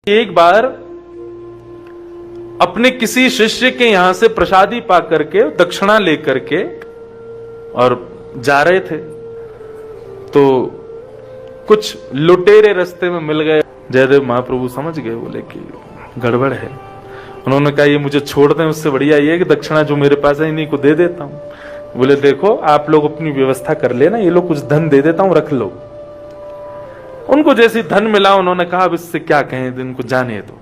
एक बार अपने किसी शिष्य के यहां से प्रसादी पा करके दक्षिणा लेकर के और जा रहे थे, तो कुछ लुटेरे रास्ते में मिल गए। जयदेव महाप्रभु समझ गए, बोले कि गड़बड़ है। उन्होंने कहा ये मुझे छोड़ दें, उससे बढ़िया ये कि दक्षिणा जो मेरे पास है इन्हीं को दे देता हूं। बोले देखो आप लोग अपनी व्यवस्था कर लेना, ये लोग कुछ धन दे देता हूं, रख लो। उनको जैसे धन मिला उन्होंने कहा अब इससे क्या कहें, इनको जाने दो।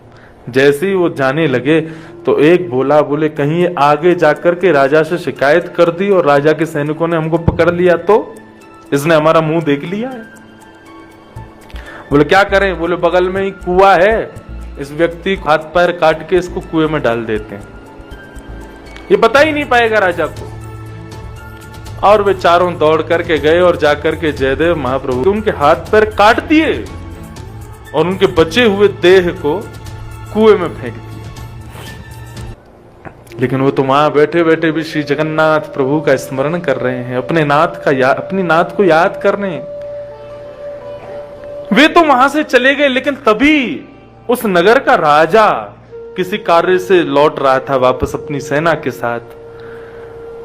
जैसे ही वो जाने लगे तो एक बोला, बोले कहीं आगे जाकर के राजा से शिकायत कर दी और राजा के सैनिकों ने हमको पकड़ लिया तो इसने हमारा मुंह देख लिया है। बोले क्या करें? बोले बगल में ही कुआं है, इस व्यक्ति को हाथ पैर काट के इसको कुएं में डाल देते हैं, ये बता ही नहीं पाएगा राजा को। और वे चारों दौड़ करके गए और जाकर के जयदेव महाप्रभु उनके हाथ पैर काट दिए और उनके बचे हुए देह को कुएं में फेंक दिया। लेकिन वो तो वहां बैठे बैठे भी श्री जगन्नाथ प्रभु का स्मरण कर रहे हैं, अपने नाथ का अपनी नाथ को याद कर रहे हैं। वे तो वहां से चले गए, लेकिन तभी उस नगर का राजा किसी कार्य से लौट रहा था वापस अपनी सेना के साथ।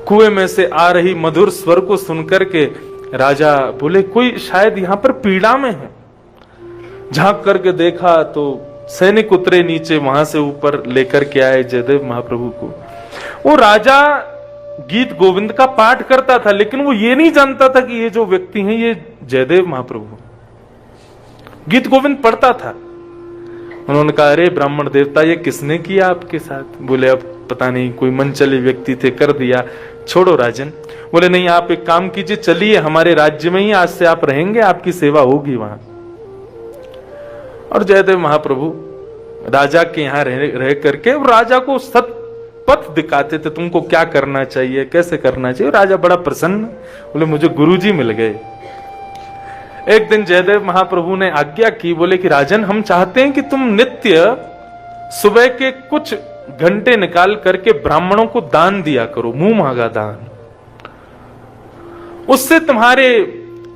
कुएं में से आ रही मधुर स्वर को सुनकर के राजा बोले कोई शायद यहां पर पीड़ा में है। झांक करके देखा तो सैनिक उतरे नीचे, वहां से ऊपर लेकर के आए जयदेव महाप्रभु को। वो राजा गीत गोविंद का पाठ करता था, लेकिन वो ये नहीं जानता था कि ये जो व्यक्ति हैं ये जयदेव महाप्रभु। गीत गोविंद पढ़ता था। उन्होंने कहा अरे ब्राह्मण देवता ये किसने किया आपके साथ? बोले अब पता नहीं, कोई मनचले व्यक्ति थे, कर दिया, छोड़ो राजन। बोले नहीं आप एक काम कीजिए, चलिए हमारे राज्य में ही आज से आप रहेंगे, आपकी सेवा होगी वहां। और जयदेव महाप्रभु राजा के यहाँ रह करके राजा को सत पथ दिखाते थे, तुमको क्या करना चाहिए, कैसे करना चाहिए। राजा बड़ा प्रसन्न, बोले मुझे गुरुजी मिल गए। एक दिन जयदेव महाप्रभु ने आज्ञा की, बोले कि राजन हम चाहते हैं कि तुम नित्य सुबह के कुछ घंटे निकाल करके ब्राह्मणों को दान दिया करो, मुंह मांगा दान। उससे तुम्हारे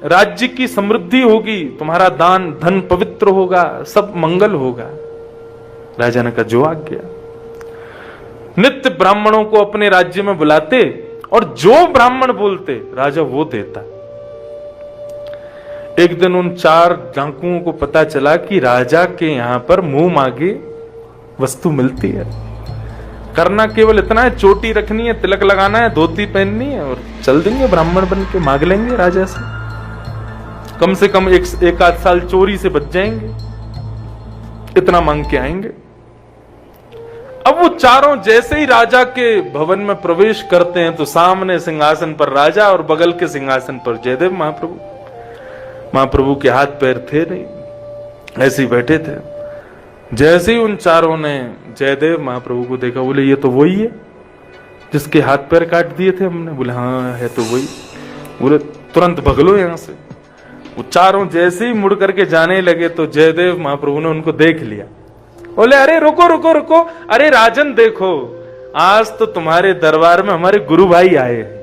राज्य की समृद्धि होगी, तुम्हारा दान धन पवित्र होगा, सब मंगल होगा। राजा ने कहा जो आज्ञा। नित्य ब्राह्मणों को अपने राज्य में बुलाते और जो ब्राह्मण बोलते राजा वो देता। एक दिन उन चार डाकुओं को पता चला कि राजा के यहां पर मुंह मांगे वस्तु मिलती है। करना केवल इतना है, चोटी रखनी है, तिलक लगाना है, धोती पहननी है और चल देंगे ब्राह्मण बन के, मांग लेंगे राजा से कम एक आध साल चोरी से बच जाएंगे, इतना मांग के आएंगे। अब वो चारों जैसे ही राजा के भवन में प्रवेश करते हैं तो सामने सिंहासन पर राजा और बगल के सिंहासन पर जयदेव महाप्रभु। महाप्रभु के हाथ पैर थे नहीं, ऐसे ही बैठे थे। जैसे ही उन चारों ने जयदेव महाप्रभु को देखा, बोले ये तो वही है जिसके हाथ पैर काट दिए थे हमने। बोले हाँ है तो वही। बोले तुरंत भगलो यहां से। वो चारों जैसे ही मुड़ करके जाने लगे तो जयदेव महाप्रभु ने उनको देख लिया। बोले अरे रुको रुको रुको, अरे राजन देखो आज तो तुम्हारे दरबार में हमारे गुरु भाई आए हैं,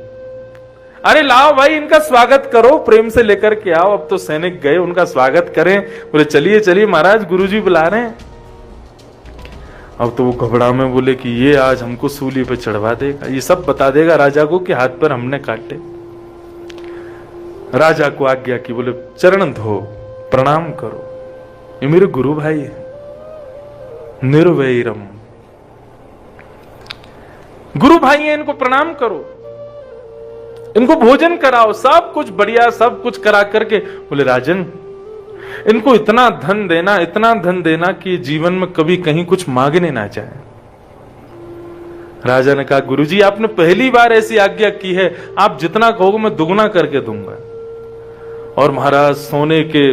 अरे लाओ भाई इनका स्वागत करो, प्रेम से लेकर के आओ। अब तो सैनिक गए, उनका स्वागत करें। बोले चलिए चलिए महाराज गुरुजी बुला रहे हैं। अब तो वो घबरा में बोले कि ये आज हमको सूली पे चढ़वा देगा, ये सब बता देगा राजा को कि हाथ पर हमने काटे। राजा को आज्ञा की, बोले चरण धो, प्रणाम करो, ये मेरे गुरु भाई है, निर्वैरम गुरु भाई है, इनको प्रणाम करो, इनको भोजन कराओ, सब कुछ बढ़िया सब कुछ करा करके। बोले राजन इनको इतना धन देना कि जीवन में कभी कहीं कुछ मांगने ना जाए। राजा ने कहा गुरुजी आपने पहली बार ऐसी आज्ञा की है, आप जितना कहोगे मैं दुगना करके दूंगा। और महाराज सोने के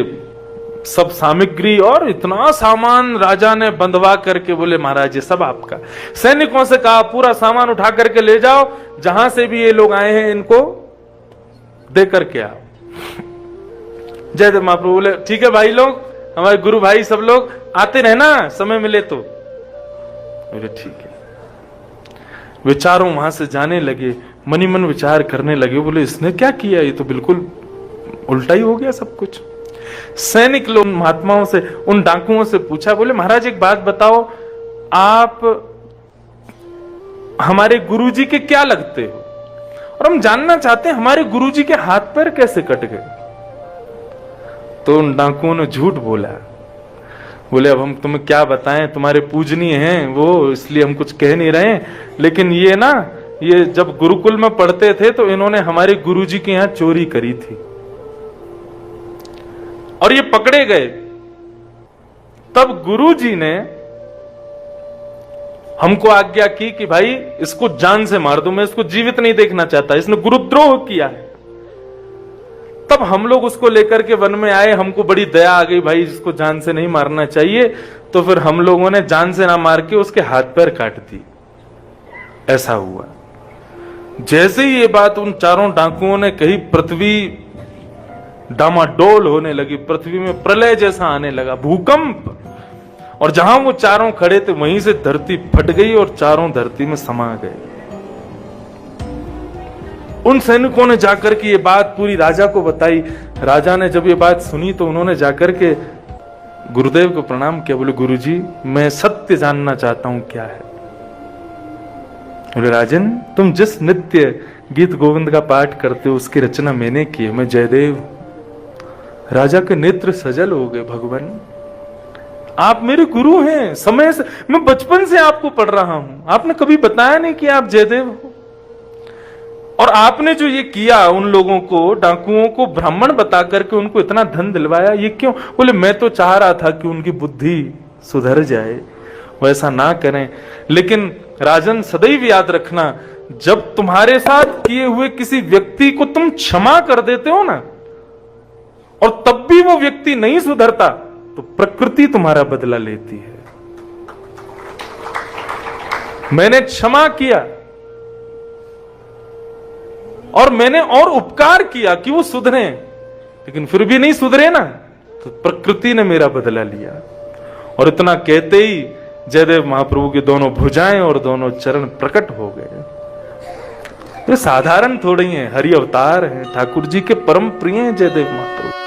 सब सामग्री और इतना सामान राजा ने बंधवा करके बोले महाराज ये सब आपका। सैनिकों से कहा पूरा सामान उठा करके ले जाओ, जहां से भी ये लोग आए हैं इनको दे करके आओ। जयदेव महाप्रभु बोले ठीक है भाई लोग, हमारे गुरु भाई सब लोग आते रहना समय मिले तो। बोले ठीक है। वे चारों वहां से जाने लगे, मनी मन विचार करने लगे। बोले इसने क्या किया, ये तो बिल्कुल उल्टा ही हो गया सब कुछ। सैनिक लोग महात्माओं से, उन डाकुओं से पूछा, बोले महाराज एक बात बताओ, आप हमारे गुरुजी के क्या लगते हो, और हम जानना चाहते हैं हमारे गुरुजी के हाथ पैर कैसे कट गए। तो उन डाकुओं ने झूठ बोला, बोले अब हम तुम्हें क्या बताएं, तुम्हारे पूजनीय हैं वो, इसलिए हम कुछ कह नहीं रहे, लेकिन ये जब गुरुकुल में पढ़ते थे तो इन्होंने हमारे गुरुजी के यहां चोरी करी थी और ये पकड़े गए। तब गुरुजी ने हमको आज्ञा की कि भाई इसको जान से मार दो, मैं इसको जीवित नहीं देखना चाहता, इसने गुरुद्रोह किया है। तब हम लोग उसको लेकर के वन में आए, हमको बड़ी दया आ गई, भाई इसको जान से नहीं मारना चाहिए, तो फिर हम लोगों ने जान से ना मार के उसके हाथ पैर काट दी। ऐसा हुआ। जैसे ही ये बात उन चारों डाकुओं ने कही, पृथ्वी डामाडोल होने लगी, पृथ्वी में प्रलय जैसा आने लगा, भूकंप, और जहां वो चारों खड़े थे वहीं से धरती फट गई और चारों धरती में समा गए। उन सैनिकों ने जाकर के ये बात पूरी राजा को बताई। राजा ने जब ये बात सुनी तो उन्होंने जाकर के गुरुदेव को प्रणाम किया, बोले गुरुजी मैं सत्य जानना चाहता हूं क्या है। बोले राजन, तुम जिस नित्य गीत गोविंद का पाठ करते हो उसकी रचना मैंने की है, मैं जयदेव। राजा के नेत्र सजल हो गए, भगवान आप मेरे गुरु हैं, समय से मैं बचपन से आपको पढ़ रहा हूं, आपने कभी बताया नहीं कि आप जयदेव हो, और आपने जो ये किया उन लोगों को, डाकुओं को ब्राह्मण बता करके उनको इतना धन दिलवाया, ये क्यों? बोले मैं तो चाह रहा था कि उनकी बुद्धि सुधर जाए, वैसा ना करें। लेकिन राजन सदैव याद रखना, जब तुम्हारे साथ किए हुए किसी व्यक्ति को तुम क्षमा कर देते हो ना, और तब भी वो व्यक्ति नहीं सुधरता, तो प्रकृति तुम्हारा बदला लेती है। मैंने क्षमा किया और मैंने और उपकार किया कि वो सुधरे, लेकिन फिर भी नहीं सुधरे ना, तो प्रकृति ने मेरा बदला लिया। और इतना कहते ही जयदेव महाप्रभु की दोनों भुजाएं और दोनों चरण प्रकट हो गए। ये साधारण थोड़ी है, हरि अवतार है, ठाकुर जी के परम प्रिय हैं जयदेव महाप्रभु।